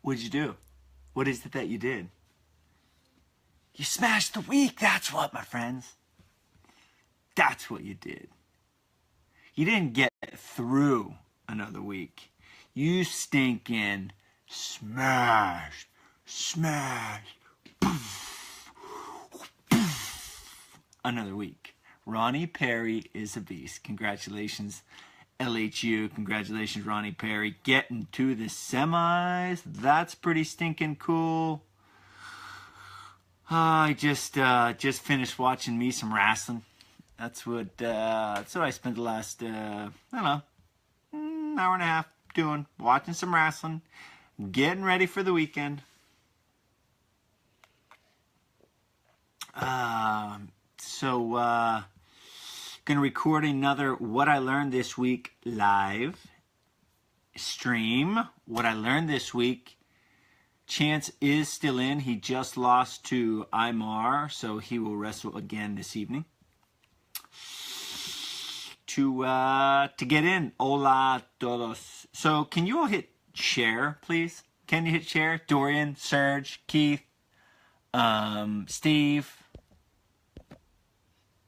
What'd you do? What is it that you did? You smashed the week. That's what, my friends. That's what you did. You didn't get through another week. You stinking smashed, poof, poof, another week. Ronnie Perry is a beast. Congratulations, LHU. Congratulations, Ronnie Perry. Getting to the semis. That's pretty stinking cool. I just finished watching me some wrestling. That's what I spent the last I don't know, hour and a half doing, watching some wrestling, getting ready for the weekend. Gonna record another What I Learned This Week live stream. What I learned this week. Chance is still in. He just lost to Imar, so he will wrestle again this evening. To get in, hola todos. So can you all hit share, please? Can you hit share? Dorian, Serge, Keith, Steve.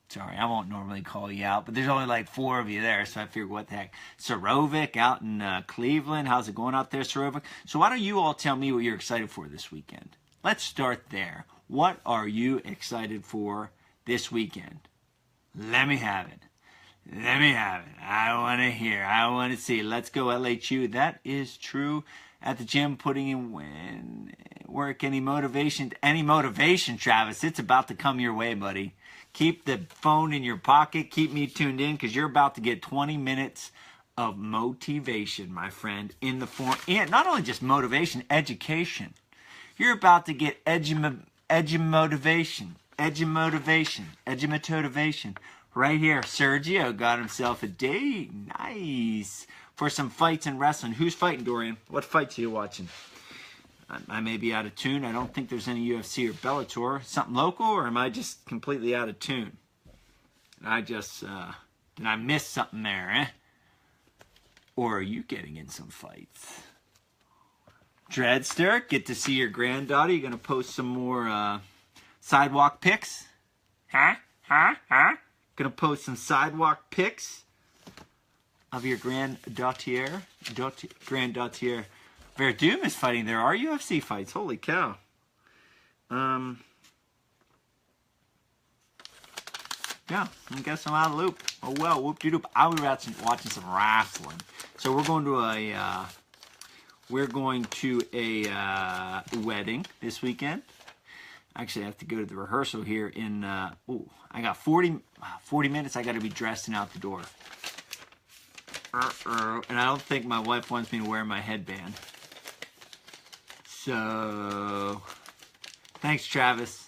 Sorry, I won't normally call you out, but there's only like 4 of you there, so I figured, what the heck. Sorovic out in Cleveland. How's it going out there, Sorovic? So why don't you all tell me what you're excited for this weekend? Let's start there. What are you excited for this weekend? Let me have it. Let me have it. I want to hear. I want to see. Let's go, LHU. That is true. At the gym, putting in work. Any motivation, Travis. It's about to come your way, buddy. Keep the phone in your pocket. Keep me tuned in, because you're about to get 20 minutes of motivation, my friend, in the form, and not only just motivation, education. You're about to get edgy-motivation. Right here, Sergio got himself a date. Nice. For some fights in wrestling. Who's fighting, Dorian? What fights are you watching? I may be out of tune. I don't think there's any UFC or Bellator. Something local, or am I just completely out of tune? Did I miss something there, eh? Or are you getting in some fights? Dreadster, get to see your granddaughter. You gonna post some more sidewalk pics? Huh? Gonna post some sidewalk pics of your granddaughter. Verdum is fighting. There are UFC fights. Holy cow. Yeah, I guess I'm out of the loop. Oh well, whoop-de-doop. I was watching some wrestling. So we're going to a wedding this weekend. Actually, I have to go to the rehearsal here in, I got 40 minutes. I got to be dressed and out the door. And I don't think my wife wants me to wear my headband. So, thanks, Travis.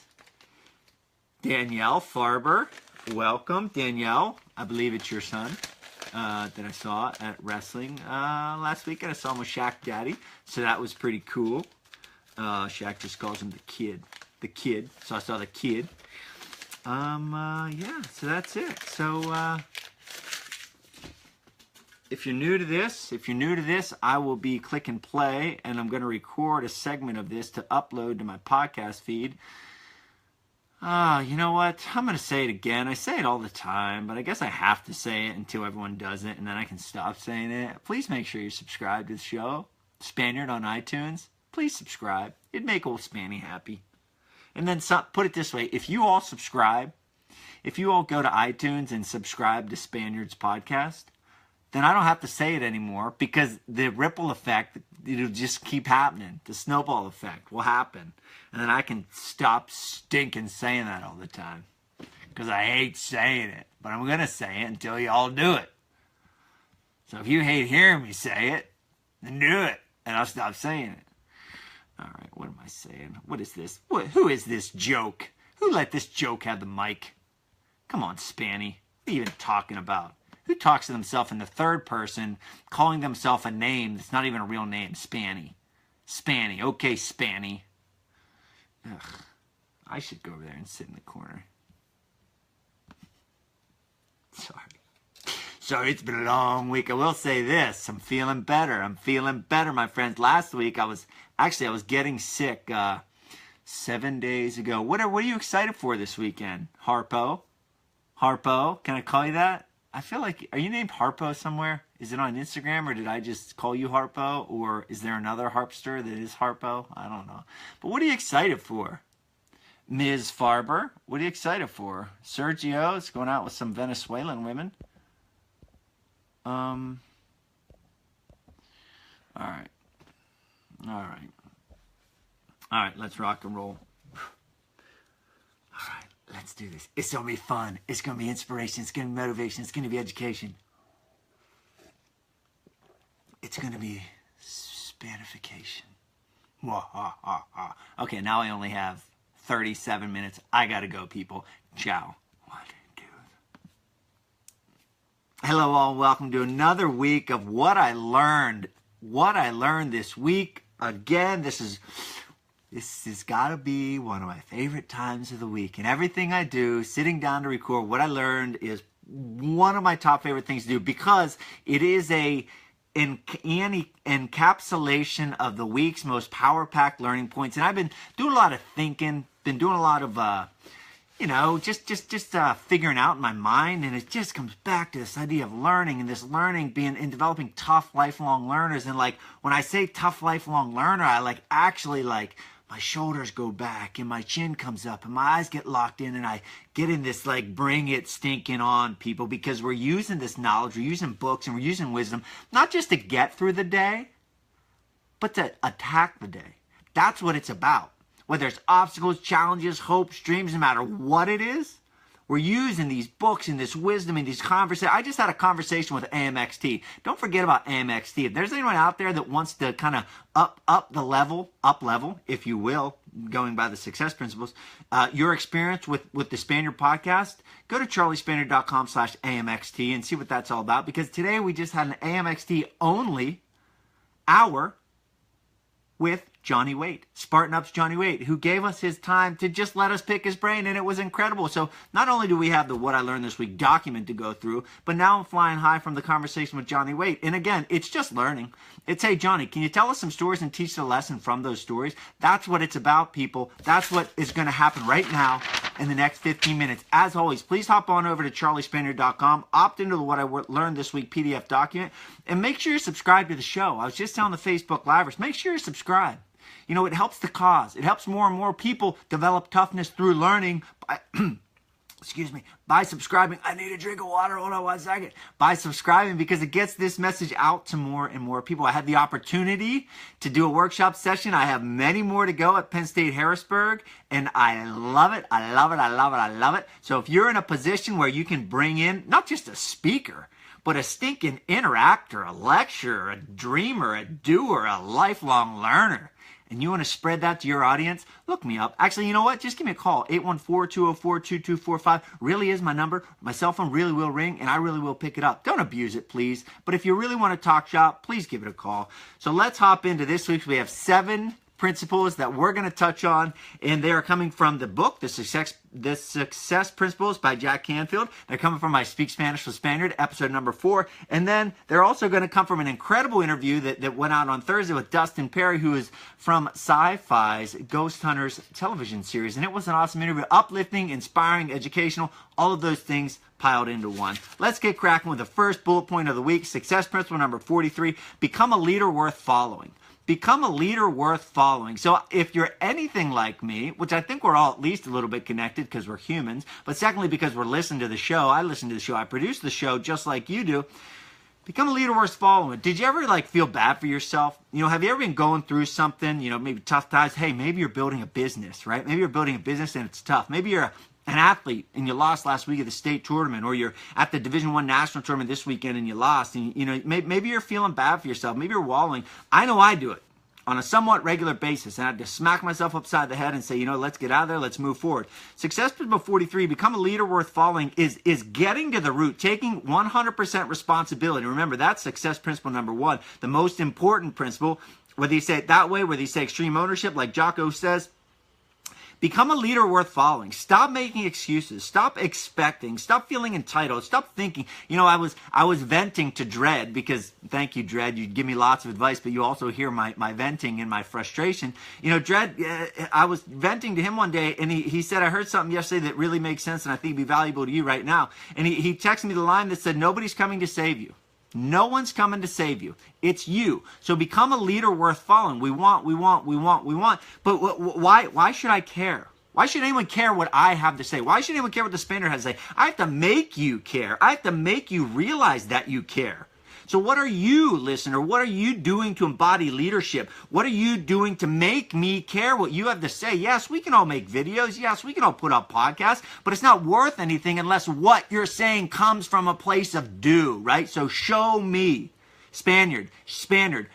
Danielle Farber, welcome. Danielle, I believe it's your son that I saw at wrestling last weekend. I saw him with Shaq Daddy, so that was pretty cool. Shaq just calls him the kid. So I saw the kid. Yeah, so that's it. So, if you're new to this, I will be clicking play, and I'm going to record a segment of this to upload to my podcast feed. You know what? I'm going to say it again. I say it all the time, but I guess I have to say it until everyone does it, and then I can stop saying it. Please make sure you subscribe to the show. Spaniard on iTunes. Please subscribe. It'd make old Spanny happy. And then put it this way. If you all subscribe, if you all go to iTunes and subscribe to Spaniard's podcast, then I don't have to say it anymore, because the ripple effect, it'll just keep happening. The snowball effect will happen. And then I can stop stinking saying that all the time, because I hate saying it. But I'm going to say it until you all do it. So if you hate hearing me say it, then do it, and I'll stop saying it. All right, what am I saying? What is this? Who is this joke? Who let this joke have the mic? Come on, Spanny. What are you even talking about? Who talks to themselves in the third person, calling themselves a name that's not even a real name? Spanny. Spanny. Okay, Spanny. Ugh. I should go over there and sit in the corner. Sorry, it's been a long week. I will say this. I'm feeling better. I'm feeling better, my friends. Last week, I was getting sick 7 days ago. What are you excited for this weekend? Harpo? Harpo? Can I call you that? I feel like, are you named Harpo somewhere? Is it on Instagram, or did I just call you Harpo? Or is there another Harpster that is Harpo? I don't know. But what are you excited for? Ms. Farber, what are you excited for? Sergio is going out with some Venezuelan women. All right. All right, let's rock and roll. All right, let's do this. It's going to be fun. It's going to be inspiration. It's going to be motivation. It's going to be education. It's going to be Spanification. Okay, now I only have 37 minutes. I got to go, people. Ciao. Hello, all. Welcome to another week of what I learned. What I learned this week. Again, this has got to be one of my favorite times of the week. And everything I do, sitting down to record what I learned, is one of my top favorite things to do, because it is a encapsulation of the week's most power-packed learning points. And I've been doing a lot of thinking, been doing a lot of, just figuring out in my mind. And it just comes back to this idea of learning, and this learning being in developing tough, lifelong learners. And like, when I say tough, lifelong learner, I actually my shoulders go back and my chin comes up and my eyes get locked in, and I get in this bring it stinking on, people, because we're using this knowledge, we're using books, and we're using wisdom, not just to get through the day, but to attack the day. That's what it's about. Whether it's obstacles, challenges, hopes, dreams, no matter what it is, we're using these books and this wisdom and these conversations. I just had a conversation with AMXT. Don't forget about AMXT. If there's anyone out there that wants to kind of up level, if you will, going by the success principles, your experience with the Spaniard podcast, go to charliespaniard.com/AMXT and see what that's all about. Because today we just had an AMXT only hour with Johnny Waite, Spartan Up's Johnny Waite, who gave us his time to just let us pick his brain, and it was incredible. So not only do we have the What I Learned This Week document to go through, but now I'm flying high from the conversation with Johnny Waite. And again, it's just learning. It's, hey, Johnny, can you tell us some stories and teach the lesson from those stories? That's what it's about, people. That's what is going to happen right now in the next 15 minutes. As always, please hop on over to charliespaniard.com, opt into the What I Learned This Week PDF document, and make sure you're subscribed to the show. I was just telling the Facebook Livers, make sure you're subscribed. You know, it helps the cause. It helps more and more people develop toughness through learning by, by subscribing. I need a drink of water. Hold on 1 second. By subscribing, because it gets this message out to more and more people. I had the opportunity to do a workshop session. I have many more to go at Penn State Harrisburg, and I love it. I love it. I love it. I love it. So if you're in a position where you can bring in not just a speaker, but a stinking interactor, a lecturer, a dreamer, a doer, a lifelong learner, and you want to spread that to your audience, look me up. Actually, you know what? Just give me a call. 814-204-2245 really is my number. My cell phone really will ring, and I really will pick it up. Don't abuse it, please. But if you really want to talk shop, please give it a call. So let's hop into this week. We have 7 principles that we're going to touch on, and they are coming from the book, The Success Principles by Jack Canfield. They're coming from my Speak Spanish with Spaniard, episode number 4, and then they're also going to come from an incredible interview that went out on Thursday with Dustin Perry, who is from Sci-Fi's Ghost Hunters television series, and it was an awesome interview, uplifting, inspiring, educational, all of those things piled into one. Let's get cracking with the first bullet point of the week, success principle number 43, become a leader worth following. Become a leader worth following. So if you're anything like me, which I think we're all at least a little bit connected because we're humans, but secondly because we're listening to the show, I listen to the show, I produce the show just like you do, become a leader worth following. Did you ever feel bad for yourself? You know, have you ever been going through something, maybe tough times? Hey, maybe you're building a business, right? Maybe you're building a business and it's tough. Maybe you're an athlete and you lost last week at the state tournament, or you're at the Division I national tournament this weekend and you lost, and maybe you're feeling bad for yourself. Maybe you're wallowing. I know I do it on a somewhat regular basis, and I had to smack myself upside the head and say, let's get out of there, let's move forward. Success principle 43, become a leader worth following, is getting to the root, taking 100% responsibility. Remember, that's success principle number 1, the most important principle. Whether you say it that way, whether you say extreme ownership, like Jocko says, Become a leader worth following. Stop making excuses. Stop expecting. Stop feeling entitled. Stop thinking. You know, I was venting to Dredd because, thank you, Dredd. You give me lots of advice, but you also hear my venting and my frustration. You know, Dredd, I was venting to him one day, and he said, I heard something yesterday that really makes sense, and I think it'd be valuable to you right now. And he texted me the line that said, nobody's coming to save you. No one's coming to save you. It's you. So become a leader worth following. We want. But why should I care? Why should anyone care what I have to say? Why should anyone care what the Spaniard has to say? I have to make you care. I have to make you realize that you care. So what are you, listener? What are you doing to embody leadership? What are you doing to make me care what you have to say? Yes, we can all make videos. Yes, we can all put up podcasts, but it's not worth anything unless what you're saying comes from a place of do, right? So show me. Spaniard,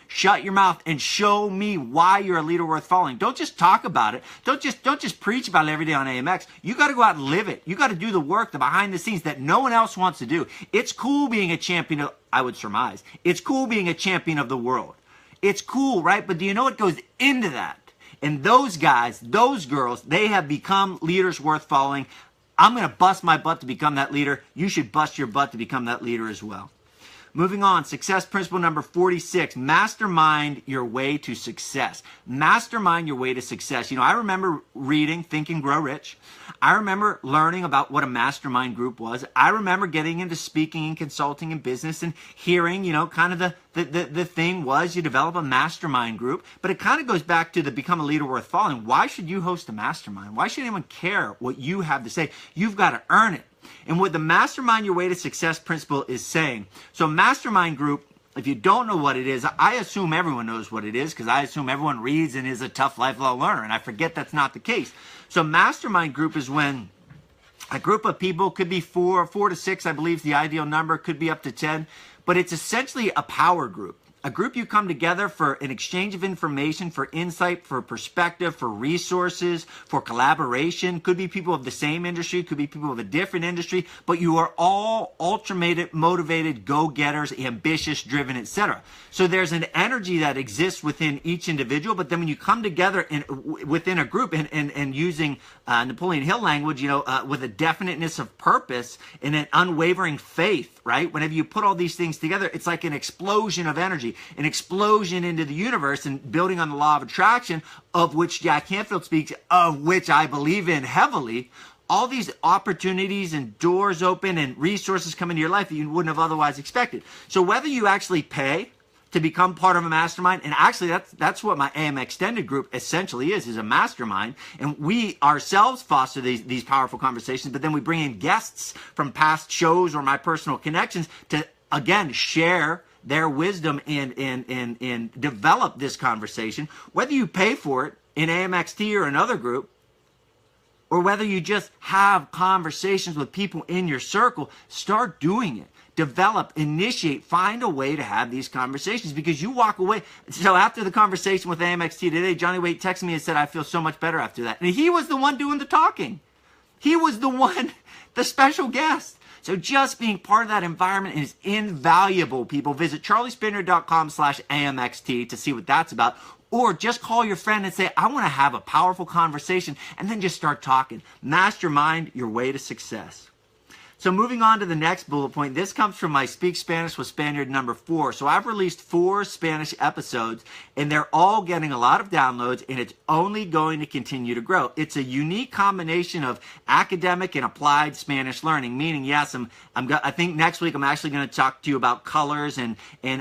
shut your mouth and show me why you're a leader worth following. Don't just talk about it. Don't just preach about it every day on AMX. You got to go out and live it. You got to do the work, the behind the scenes that no one else wants to do. It's cool being a champion of, I would surmise, it's cool being a champion of the world. It's cool, right? But do you know what goes into that? And those guys, those girls, they have become leaders worth following. I'm going to bust my butt to become that leader. You should bust your butt to become that leader as well. Moving on, success principle number 46, mastermind your way to success. Mastermind your way to success. You know, I remember reading Think and Grow Rich. I remember learning about what a mastermind group was. I remember getting into speaking and consulting and business and hearing, you know, kind of the thing was you develop a mastermind group. But it kind of goes back to the become a leader worth following. Why should you host a mastermind? Why should anyone care what you have to say? You've got to earn it. And what the mastermind your way to success principle is saying, so mastermind group, if you don't know what it is, I assume everyone knows what it is because I assume everyone reads and is a tough lifelong learner, and I forget that's not the case. So mastermind group is when a group of people, could be four to six, I believe is the ideal number, could be up to 10, but it's essentially a power group. A group you come together for an exchange of information, for insight, for perspective, for resources, for collaboration. Could be people of the same industry, could be people of a different industry, but you are all ultra motivated, go-getters, ambitious, driven, etc. So there's an energy that exists within each individual, but then when you come together within a group and using Napoleon Hill language, you know, with a definiteness of purpose and an unwavering faith, right? Whenever you put all these things together, it's like an explosion of energy. An explosion into the universe, and building on the law of attraction, of which Jack Canfield speaks, of which I believe in heavily. All these opportunities and doors open and resources come into your life that you wouldn't have otherwise expected. So whether you actually pay to become part of a mastermind, and actually that's what my AM Extended group essentially is a mastermind, and we ourselves foster these powerful conversations, but then we bring in guests from past shows or my personal connections to, again, share their wisdom and develop this conversation. Whether you pay for it in AMXT or another group, or whether you just have conversations with people in your circle, start doing it. Develop, initiate, find a way to have these conversations, because you walk away. So after the conversation with AMXT today, Johnny Waite texted me and said, I feel so much better after that. And he was the one doing the talking. He was the one, the special guest. So just being part of that environment is invaluable, people. Visit charliespaniard.com/AMXT to see what that's about. Or just call your friend and say, I want to have a powerful conversation, and then just start talking. Mastermind your way to success. So moving on to the next bullet point, this comes from my Speak Spanish with Spaniard number 4. So I've released 4 Spanish episodes, and they're all getting a lot of downloads, and it's only going to continue to grow. It's a unique combination of academic and applied Spanish learning, meaning, yes, I think next week I'm actually going to talk to you about colors and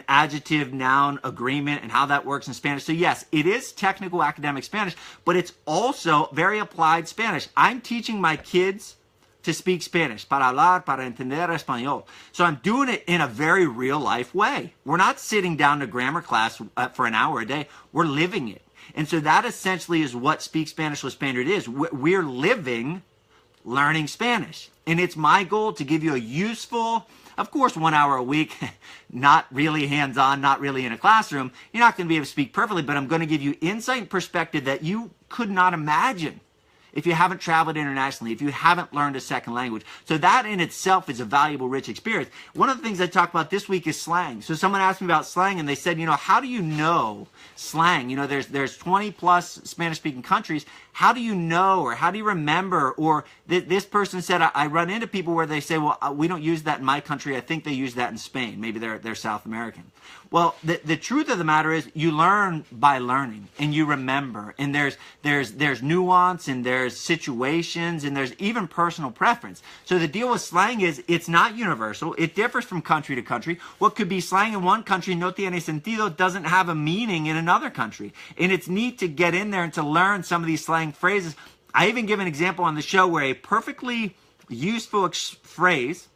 adjective, noun, agreement, and how that works in Spanish. So yes, it is technical academic Spanish, but it's also very applied Spanish. I'm teaching my kids to speak Spanish, para hablar, para entender español. So I'm doing it in a very real life way. We're not sitting down to grammar class for an hour a day. We're living it. And so that essentially is what Speak Spanish with Spaniard is. We're living, learning Spanish. And it's my goal to give you a useful, of course, 1 hour a week, not really hands-on, not really in a classroom. You're not going to be able to speak perfectly, but I'm going to give you insight and perspective that you could not imagine if you haven't traveled internationally, if you haven't learned a second language. So that in itself is a valuable, rich experience. One of the things I talk about this week is slang. So someone asked me about slang, and they said, you know, how do you know slang? You know, there's 20 plus Spanish-speaking countries. How do you know, or how do you remember? Or this person said, I run into people where they say, well, we don't use that in my country. I think they use that in Spain. Maybe they're South American. Well, the truth of the matter is you learn by learning, and you remember, and there's nuance, and there's situations, and there's even personal preference. So the deal with slang is it's not universal. It differs from country to country. What could be slang in one country, no tiene sentido, doesn't have a meaning in another country. And it's neat to get in there and to learn some of these slang phrases. I even give an example on the show where a perfectly useful phrase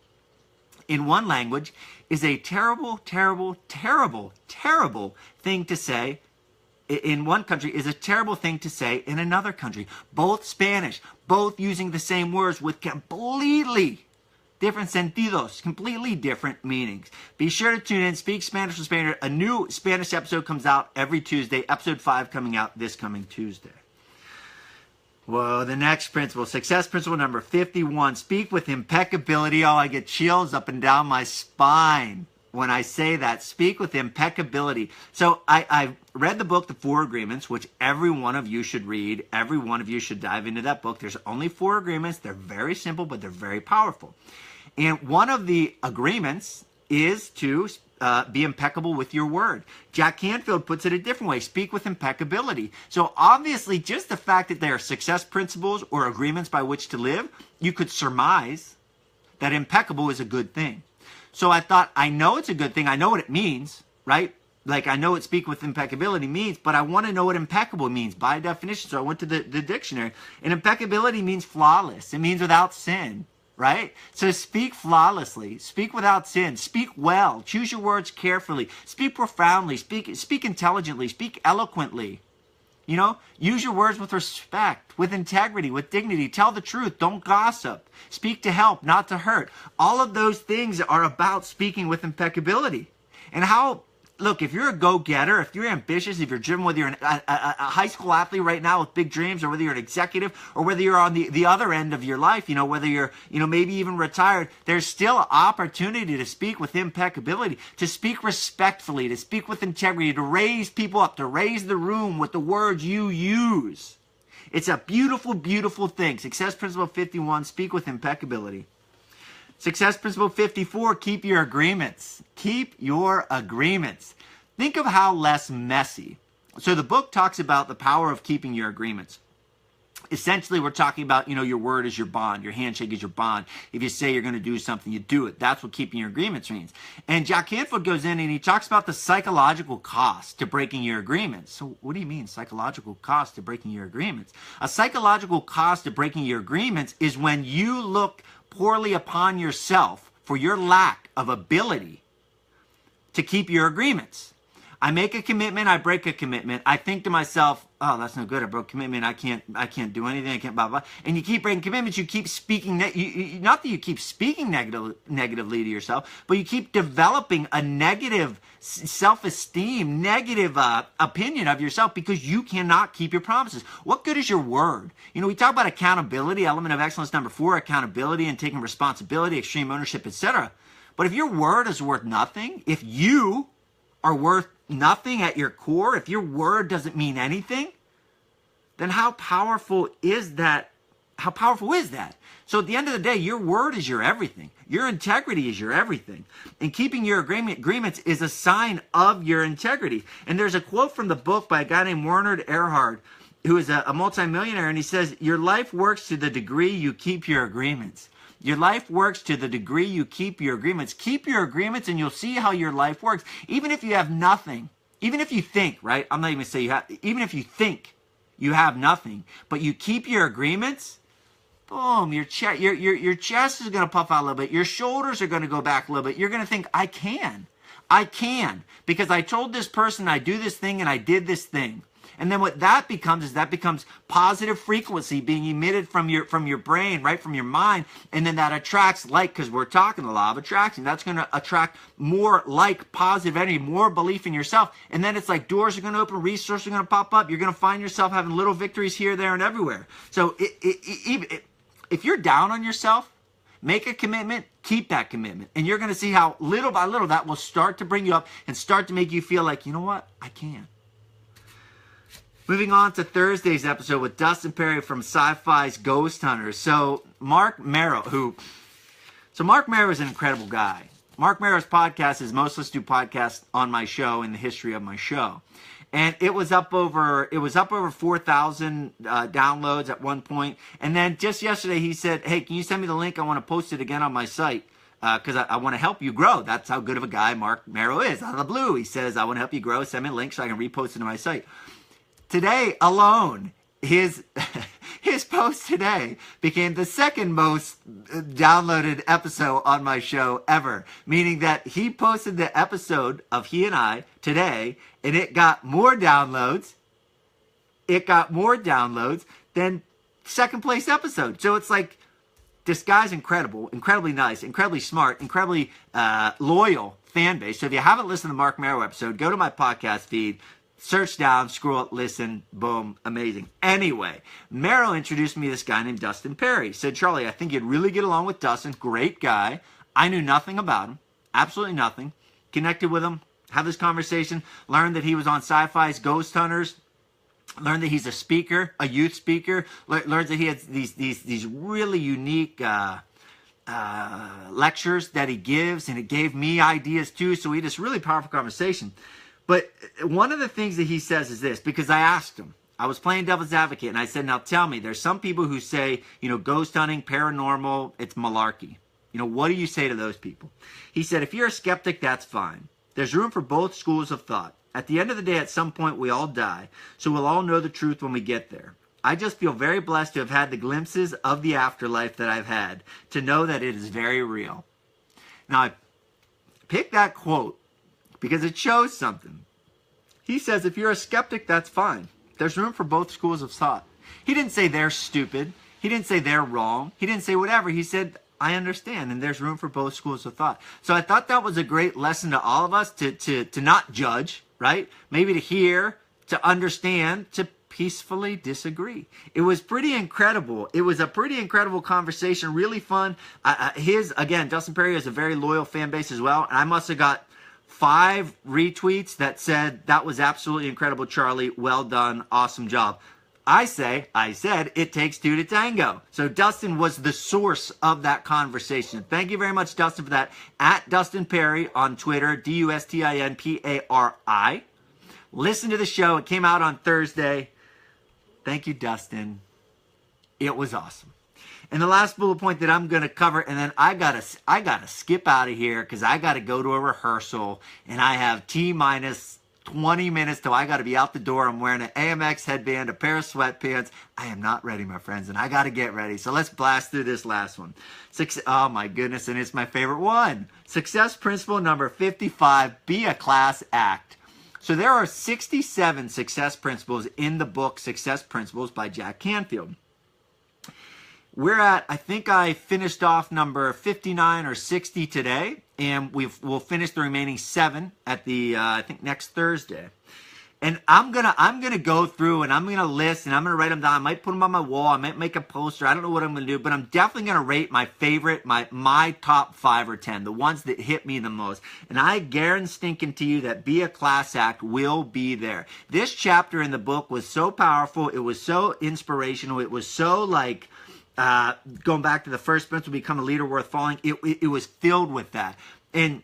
in one language is a terrible, terrible, terrible, terrible thing to say in one country, is a terrible thing to say in another country. Both Spanish, both using the same words with completely different sentidos, completely different meanings. Be sure to tune in. Speak Spanish with Spaniard. A new Spanish episode comes out every Tuesday. Episode 5 coming out this coming Tuesday. Well, the next principle, success principle number 51, speak with impeccability. Oh, I get chills up and down my spine when I say that. Speak with impeccability. So I read the book, The 4 Agreements, which every one of you should read. Every one of you should dive into that book. There's only 4 agreements. They're very simple, but they're very powerful. And one of the agreements is to be impeccable with your word. Jack Canfield puts it a different way. Speak with impeccability. So obviously, just the fact that there are success principles or agreements by which to live, you could surmise that impeccable is a good thing. So I thought, I know it's a good thing. I know what it means, right? Like I know what speak with impeccability means, but I want to know what impeccable means by definition. So I went to the dictionary. And impeccability means flawless. It means without sin. Right? So speak flawlessly, speak without sin, speak well, choose your words carefully, speak profoundly, speak intelligently, speak eloquently. You know, use your words with respect, with integrity, with dignity. Tell the truth. Don't gossip. Speak to help, not to hurt. All of those things are about speaking with impeccability. And how, look, if you're a go-getter, if you're ambitious, if you're driven, whether you're a high school athlete right now with big dreams, or whether you're an executive, or whether you're on the other end of your life, you know, whether you're, you know, maybe even retired, there's still an opportunity to speak with impeccability, to speak respectfully, to speak with integrity, to raise people up, to raise the room with the words you use. It's a beautiful, beautiful thing. Success principle 51, speak with impeccability. Success principle 54, keep your agreements. Keep your agreements. Think of how less messy. So the book talks about the power of keeping your agreements. Essentially, we're talking about, you know, your word is your bond. Your handshake is your bond. If you say you're going to do something, you do it. That's what keeping your agreements means. And Jack Canfield goes in and he talks about the psychological cost to breaking your agreements. So what do you mean, psychological cost to breaking your agreements? A psychological cost to breaking your agreements is when you look poorly upon yourself for your lack of ability to keep your agreements. I make a commitment, I break a commitment. I think to myself, oh, that's no good. I broke a commitment. I can't do anything. I can't blah, blah. And you keep breaking commitments. You keep speaking, not that you keep speaking negatively to yourself, but you keep developing a negative self-esteem, negative opinion of yourself because you cannot keep your promises. What good is your word? You know, we talk about accountability, element of excellence number 4, accountability and taking responsibility, extreme ownership, etc. But if your word is worth nothing, if you are worth nothing at your core, if your word doesn't mean anything, then how powerful is that? How powerful is that? So at the end of the day, your word is your everything. Your integrity is your everything. And keeping your agreements is a sign of your integrity. And there's a quote from the book by a guy named Werner Erhard, who is a multimillionaire, and he says, your life works to the degree you keep your agreements. Your life works to the degree you keep your agreements. Keep your agreements and you'll see how your life works. Even if you have nothing, even if you think, right? I'm not even going to say you have, even if you think you have nothing, but you keep your agreements, boom, your chest is going to puff out a little bit. Your shoulders are going to go back a little bit. You're going to think, I can, because I told this person I do this thing and I did this thing. And then what that becomes is that becomes positive frequency being emitted from your brain, right, from your mind. And then that attracts like, because we're talking the law of attraction. That's going to attract more like positive energy, more belief in yourself. And then it's like doors are going to open, resources are going to pop up. You're going to find yourself having little victories here, there, and everywhere. So if you're down on yourself, make a commitment, keep that commitment. And you're going to see how little by little that will start to bring you up and start to make you feel like, you know what, I can. Moving on to Thursday's episode with Dustin Perry from Sci-Fi's Ghost Hunters. So Mark Merrill is an incredible guy. Mark Merrill's podcast is most listened to podcast on my show in the history of my show. And it was up over 4,000 downloads at one point. And then just yesterday he said, hey, can you send me the link? I want to post it again on my site because I want to help you grow. That's how good of a guy Mark Merrill is. Out of the blue, he says, I want to help you grow. Send me a link so I can repost it to my site. Today alone, his post today became the second most downloaded episode on my show ever, meaning that he posted the episode of he and I today, and it got more downloads. It got more downloads than second place episode. So it's like, this guy's incredible, incredibly nice, incredibly smart, incredibly loyal fan base. So if you haven't listened to the Mark Merrill episode, go to my podcast feed, search down, scroll up, listen, boom, amazing. Anyway, Merrill introduced me to this guy named Dustin Perry. Said, Charlie, I think you'd really get along with Dustin. Great guy. I knew nothing about him. Absolutely nothing. Connected with him, had this conversation, learned that he was on Sci-Fi's Ghost Hunters, learned that he's a speaker, a youth speaker, learned that he has these really unique lectures that he gives, and it gave me ideas too. So we had this really powerful conversation. But one of the things that he says is this, because I asked him, I was playing devil's advocate, and I said, now tell me, there's some people who say, ghost hunting, paranormal, it's malarkey. What do you say to those people? He said, if you're a skeptic, that's fine. There's room for both schools of thought. At the end of the day, at some point, we all die, so we'll all know the truth when we get there. I just feel very blessed to have had the glimpses of the afterlife that I've had, to know that it is very real. Now, I picked that quote because it shows something. He says, if you're a skeptic, that's fine. There's room for both schools of thought. He didn't say they're stupid. He didn't say they're wrong. He didn't say whatever. He said, I understand, and there's room for both schools of thought. So I thought that was a great lesson to all of us to not judge, right? Maybe to hear, to understand, to peacefully disagree. It was pretty incredible. It was a pretty incredible conversation, really fun. Dustin Perry has a very loyal fan base as well, and I must have got 5 retweets that said, that was absolutely incredible, Charlie. Well done. Awesome job. I said, it takes 2 to tango. So Dustin was the source of that conversation. Thank you very much, Dustin, for that. At Dustin Perry on Twitter, DustinPari. Listen to the show. It came out on Thursday. Thank you, Dustin. It was awesome. And the last bullet point that I'm going to cover, and then I gotta skip out of here because I got to go to a rehearsal, and I have T-minus 20 minutes till I got to be out the door. I'm wearing an AMX headband, a pair of sweatpants. I am not ready, my friends, and I got to get ready. So let's blast through this last one. Oh, my goodness, and it's my favorite one. Success principle number 55, be a class act. So there are 67 success principles in the book Success Principles by Jack Canfield. I think I finished off number 59 or 60 today, and we'll finish the remaining 7 at the I think next Thursday. And I'm gonna go through and I'm gonna list and I'm gonna write them down. I might put them on my wall. I might make a poster. I don't know what I'm gonna do, but I'm definitely gonna rate my favorite, my top 5 or 10, the ones that hit me the most. And I guarantee to you that Be a Class Act will be there. This chapter in the book was so powerful. It was so inspirational. It was so like. Going back to the first principle, become a leader worth following, it was filled with that. And,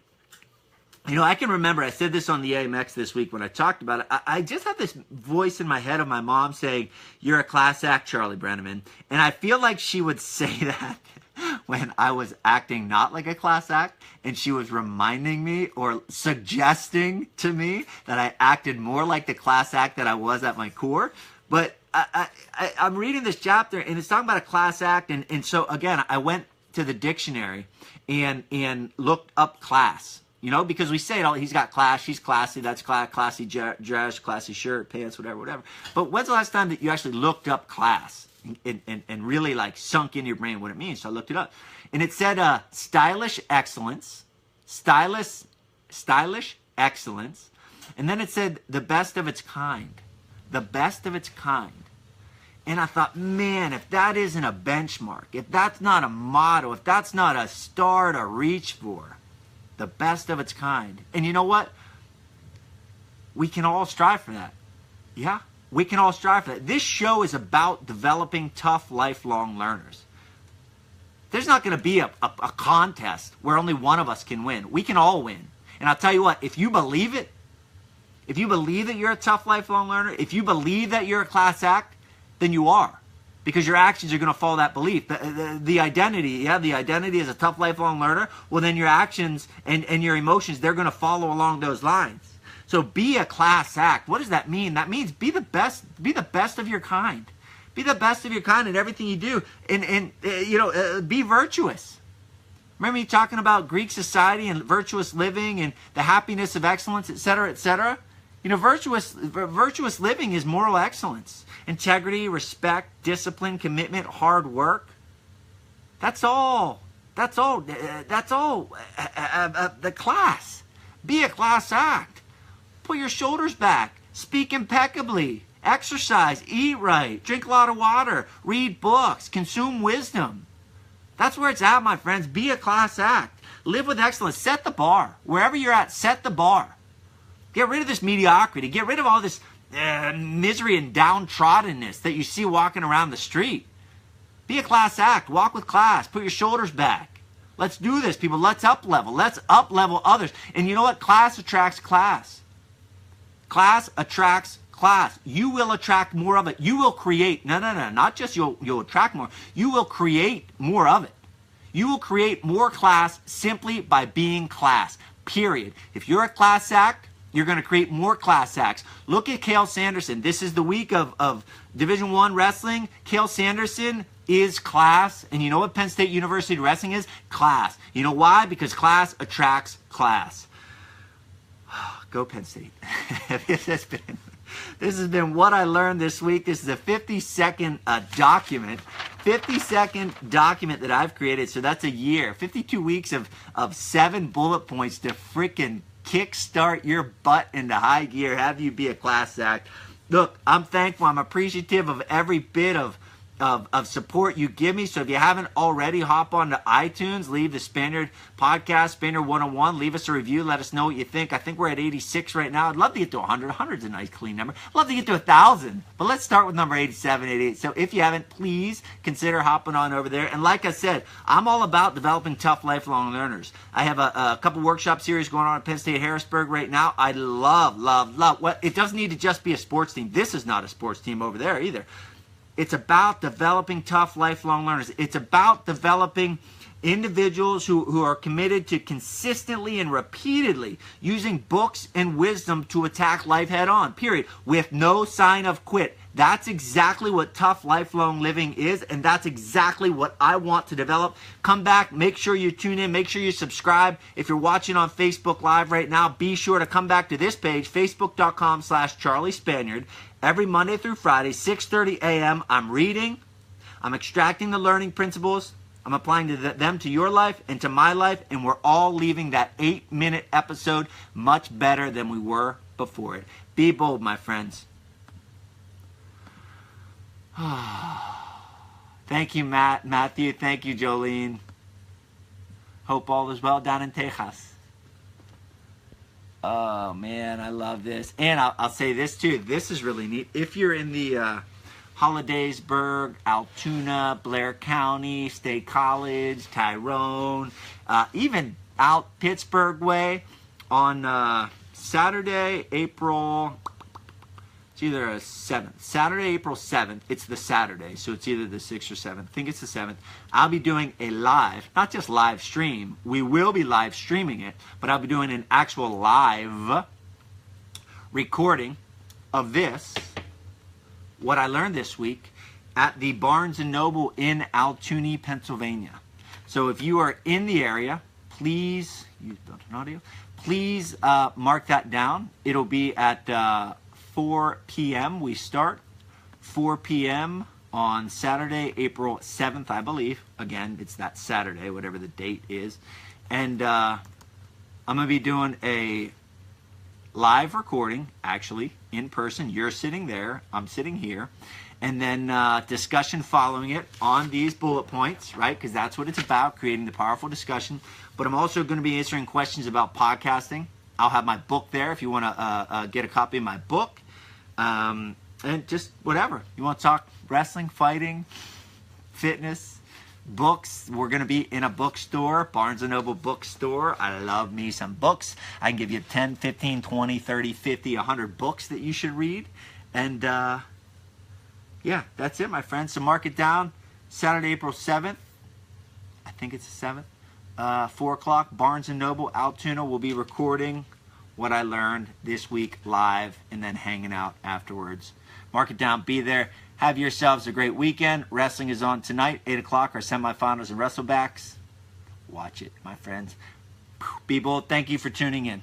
I can remember, I said this on the AMX this week when I talked about it, I just had this voice in my head of my mom saying, you're a class act, Charlie Brenneman. And I feel like she would say that when I was acting not like a class act, and she was reminding me or suggesting to me that I acted more like the class act that I was at my core. But I'm reading this chapter, and it's talking about a class act, and so, again, I went to the dictionary and looked up class, because we say it all, he's got class, she's classy, that's classy dress, classy shirt, pants, whatever. But when's the last time that you actually looked up class and really, like, sunk in your brain what it means? So I looked it up. And it said stylish excellence, stylish excellence, and then it said the best of its kind. The best of its kind. And I thought, man, if that isn't a benchmark, if that's not a motto, if that's not a star to reach for, the best of its kind. And you know what? We can all strive for that. Yeah, We can all strive for that. This show is about developing tough, lifelong learners. There's not going to be a contest where only one of us can win. We can all win. And I'll tell you what, if you believe it, if you believe that you're a tough, lifelong learner, if you believe that you're a class act, then you are. Because your actions are going to follow that belief. The identity, the identity as a tough, lifelong learner, well, then your actions and your emotions, they're going to follow along those lines. So be a class act. What does that mean? That means be the best of your kind. Be the best of your kind in everything you do. And be virtuous. Remember me talking about Greek society and virtuous living and the happiness of excellence, etc., etc.? Virtuous living is moral excellence. Integrity, respect, discipline, commitment, hard work. That's all. That's all. The class. Be a class act. Put your shoulders back. Speak impeccably. Exercise. Eat right. Drink a lot of water. Read books. Consume wisdom. That's where it's at, my friends. Be a class act. Live with excellence. Set the bar. Wherever you're at, set the bar. Get rid of this mediocrity. Get rid of all this misery and downtroddenness that you see walking around the street. Be a class act. Walk with class. Put your shoulders back. Let's do this, people. Let's up-level. Let's up-level others. And you know what? Class attracts class. Class attracts class. You will attract more of it. You will create. No. Not just you'll attract more. You will create more of it. You will create more class simply by being class. Period. If you're a class act, you're going to create more class acts. Look at Cael Sanderson. This is the week of Division I wrestling. Cael Sanderson is class. And you know what Penn State University wrestling is? Class. You know why? Because class attracts class. Go Penn State. This has been what I learned this week. This is a 50-second document. 50-second document that I've created. So that's a year. 52 weeks of 7 bullet points to freaking kickstart your butt into high gear, have you be a class act. Look, I'm thankful. I'm appreciative of every bit of support you give me. So if you haven't already, hop on to iTunes, leave the Spaniard podcast, Spaniard 101, leave us a review, let us know what you think. I think we're at 86 right now. I'd love to get to 100. 100 is a nice clean number. I'd love to get to 1,000, but let's start with number 87, 88. So if you haven't, please consider hopping on over there. And like I said, I'm all about developing tough, lifelong learners. I have a couple workshop series going on at Penn State Harrisburg right now. I love. Well, it doesn't need to just be a sports team. This is not a sports team over there either. It's about developing tough, lifelong learners. It's about developing individuals who are committed to consistently and repeatedly using books and wisdom to attack life head on, period, with no sign of quit. That's exactly what tough, lifelong living is, and that's exactly what I want to develop. Come back. Make sure you tune in. Make sure you subscribe. If you're watching on Facebook Live right now, be sure to come back to this page, facebook.com/Charlie Spaniard. Every Monday through Friday, 6:30 a.m., I'm reading, I'm extracting the learning principles, I'm applying them to your life and to my life, and we're all leaving that 8-minute episode much better than we were before it. Be bold, my friends. Thank you, Matthew. Thank you, Jolene. Hope all is well down in Texas. Oh, man, I love this. And I'll say this, too. This is really neat. If you're in the Hollidaysburg, Altoona, Blair County, State College, Tyrone, even out Pittsburgh way, on Saturday, April... It's either a 7th. Saturday, April 7th. It's the Saturday, so it's either the 6th or 7th. I think it's the 7th. I'll be doing a live, not just live stream. We will be live streaming it, but I'll be doing an actual live recording of this, what I learned this week, at the Barnes & Noble in Altoona, Pennsylvania. So if you are in the area, please use built-in audio. Please mark that down. It'll be at 4 p.m. We start 4 p.m. on Saturday, April 7th, I believe. Again, it's that Saturday, whatever the date is. And I'm going to be doing a live recording, actually, in person. You're sitting there. I'm sitting here. And then discussion following it on these bullet points, right? Because that's what it's about, creating the powerful discussion. But I'm also going to be answering questions about podcasting. I'll have my book there if you want to get a copy of my book. and just whatever. You want to talk wrestling, fighting, fitness, books. We're going to be in a bookstore, Barnes & Noble bookstore. I love me some books. I can give you 10, 15, 20, 30, 50, 100 books that you should read. And yeah, that's it, my friends. So mark it down. Saturday, April 7th. I think it's the 7th. 4 o'clock, Barnes & Noble, Altoona will be recording what I learned this week live and then hanging out afterwards. Mark it down. Be there. Have yourselves a great weekend. Wrestling is on tonight, 8 o'clock, our semifinals and Wrestlebacks. Watch it, my friends. Be bold. Thank you for tuning in.